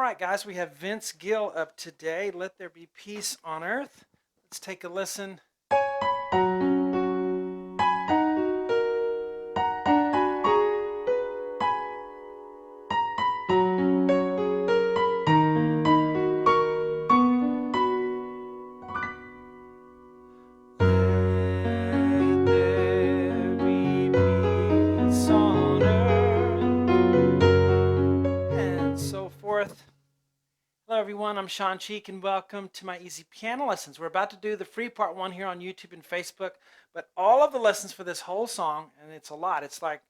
right, guys, we have Vince Gill up today. Let there be peace on earth. Let's take a listen. Hello everyone, I'm Shawn and welcome to my easy piano lessons. We're about to do the free part 1 here on YouTube and Facebook, but all of the lessons for this whole song, and it's a lot, it's like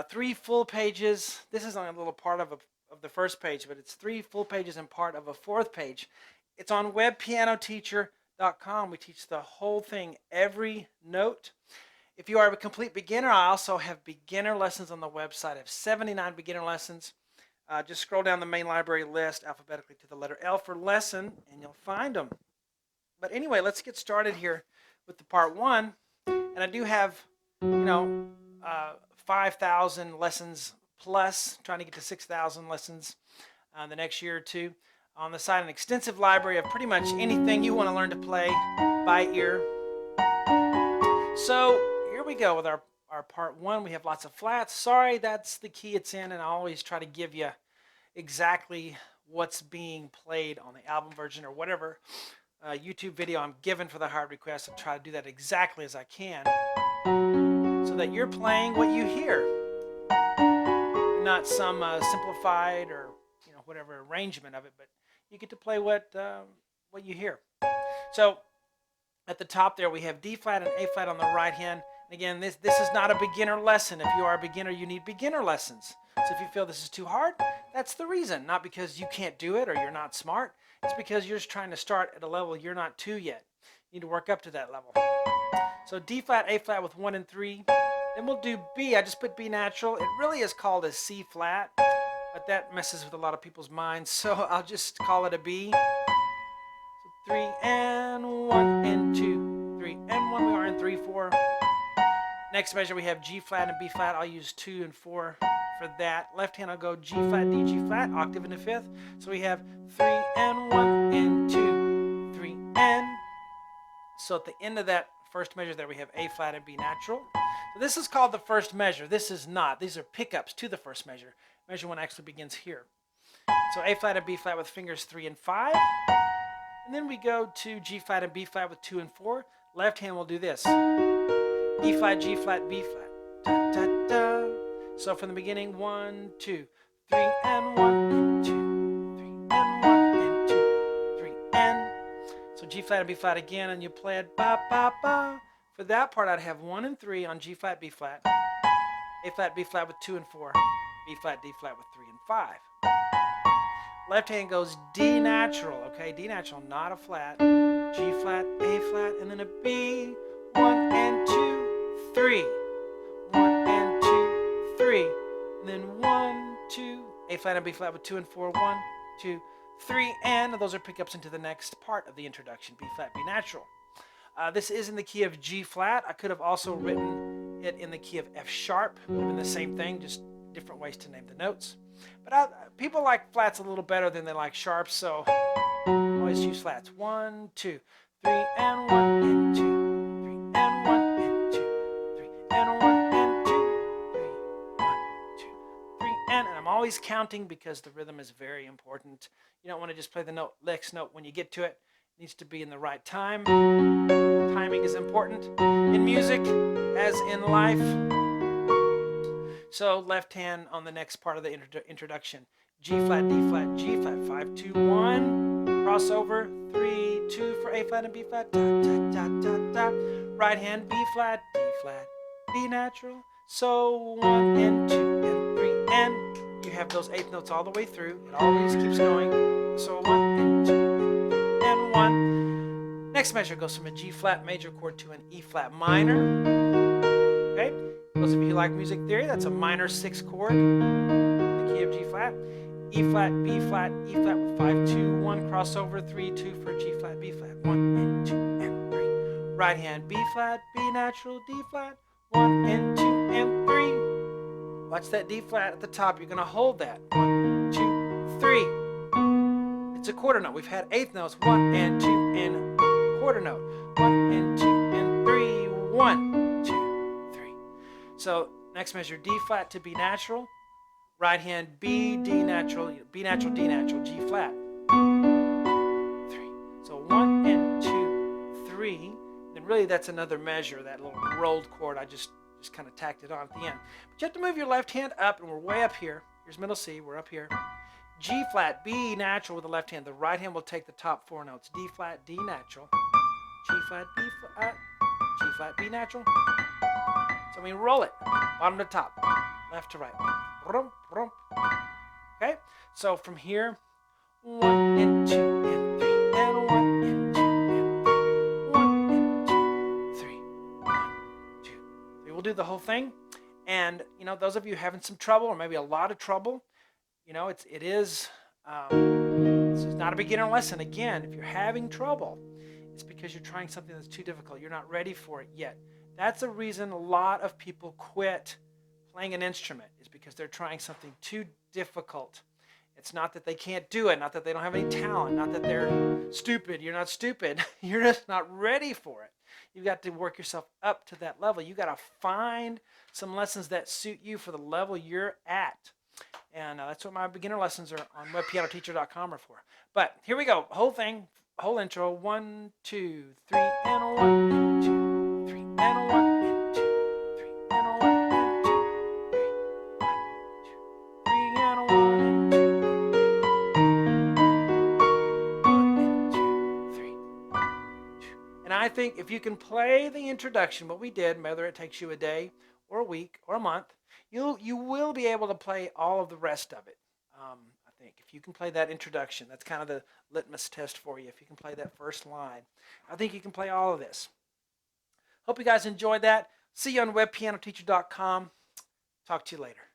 3 full pages. This is only a little part of the first page, but it's 3 full pages and part of a 4th page. It's on webpianoteacher.com. We teach the whole thing, every note. If you are a complete beginner, I also have beginner lessons on the website. I have 79 beginner lessons. Just scroll down the main library list alphabetically to the letter L for lesson, and you'll find them. But anyway, let's get started here with the part 1. And I do have, 5,000 lessons plus, trying to get to 6,000 lessons the next year or two. On the side, an extensive library of pretty much anything you want to learn to play by ear. So here we go with our part 1. We have lots of flats. Sorry, that's the key it's in, and I always try to give you exactly what's being played on the album version or whatever YouTube video I'm given for the hard request. I'll try to do that exactly as I can so that you're playing what you hear, not some simplified or whatever arrangement of it, but you get to play what you hear. So at the top there we have D flat and A flat on the right hand. Again, this is not a beginner lesson. If you are a beginner, you need beginner lessons. So if you feel this is too hard, that's the reason. Not because you can't do it or you're not smart. It's because you're just trying to start at a level you're not to yet. You need to work up to that level. So D flat, A flat with 1 and 3. Then we'll do B. I just put B natural. It really is called a C flat, but that messes with a lot of people's minds. So I'll just call it a B. So 3 and 1 and 2. 3 and 1. We are in 3/4. Next measure we have G flat and B flat. I'll use 2 and 4 for that. Left hand I'll go G flat, D, G flat, octave in the 5th. So we have 3 and 1 and 2, 3 and. So at the end of that first measure there we have A flat and B natural. So this is called the first measure. This is not. These are pickups to the first measure. Measure 1 actually begins here. So A flat and B flat with fingers 3 and 5. And then we go to G flat and B flat with 2 and 4. Left hand will do this. E flat, G flat, B flat. Da, da, da. So from the beginning, 1, 2, 3 and 1 and 2, 3 and 1 and 2, 3 and. So G flat and B flat again, and you play it ba ba ba. For that part, I'd have 1 and 3 on G flat, B flat, A flat, B flat with 2 and 4, B flat, D flat with 3 and 5. Left hand goes D natural, okay? D natural, not a flat. G flat, A flat, and then a B. 1 and 2. 3, 1 and 2, 3, and then 1, 2, A flat and B flat with 2 and 4, 1, 2, 3, and those are pickups into the next part of the introduction, B flat, B natural. This is in the key of G flat. I could have also written it in the key of F sharp. It would have been the same thing, just different ways to name the notes. But people like flats a little better than they like sharps, so I always use flats. 1, 2, 3, and 1 and 2. I'm always counting because the rhythm is very important. You don't want to just play the next note when you get to it. It needs to be in the right time. Timing is important in music as in life. So left hand on the next part of the introduction. G flat, D flat, G flat, 5, 2, 1. Crossover, 3, 2 for A flat and B flat. Da, da, da, da, da. Right hand, B flat, D flat, B natural. So 1 and 2 and 3 and. You have those 8th notes all the way through. It always keeps going. So 1 and 2 and 1. Next measure goes from a G flat major chord to an E flat minor. Okay. Those of you who like music theory, that's a minor 6 chord in the key of G flat. E flat, B flat, E flat with 5, 2, 1 crossover, 3, 2 for G flat, B flat, 1 and 2 and 3. Right hand, B flat, B natural, D flat, 1 and 2 and 3. Watch that D flat at the top. You're going to hold that. 1, 2, 3. It's a quarter note. We've had eighth notes, 1 and 2 in quarter note. 1 and 2 and 3. 1, 2, 3. So next measure, D flat to B natural. Right hand, B, D natural, B natural, D natural, G flat. 3. So 1 and 2, 3. And really that's another measure, that little rolled chord. I just kind of tacked it on at the end. But you have to move your left hand up, and we're way up here. Here's middle C, we're up here. G flat, B natural with the left hand. The right hand will take the top 4 notes. D flat, D natural, G flat, B flat, G flat, B natural. So we roll it, bottom to top, left to right. Okay, so from here, 1 and 2 and 3, and 1 and 2 and 3, 1 and 2, 3, 1, 2, 3. We'll do the whole thing. And you know, those of you having some trouble, or maybe a lot of trouble, you know, it is this is not a beginner lesson. Again, if you're having trouble, it's because you're trying something that's too difficult. You're not ready for it yet. That's a reason a lot of people quit playing an instrument, is because they're trying something too difficult. It's not that they can't do it, not that they don't have any talent, not that they're stupid. You're not stupid. You're just not ready for it. You've got to work yourself up to that level. You've got to find some lessons that suit you for the level you're at. And that's what my beginner lessons are on webpianoteacher.com are for. But here we go. Whole thing, whole intro. 1, 2, 3, and 1 and 2, 3, and 1 and 2, 3, and 1 and 2, 3, 1, 2, 3, and 1 and 2, 3, 1 and 2, 3. And I think if you can play the introduction, what we did, whether it takes you a day or a week or a month, you will be able to play all of the rest of it. I think if you can play that introduction, that's kind of the litmus test for you. If you can play that first line, I think you can play all of this. Hope you guys enjoyed that. See you on webpianoteacher.com. Talk to you later.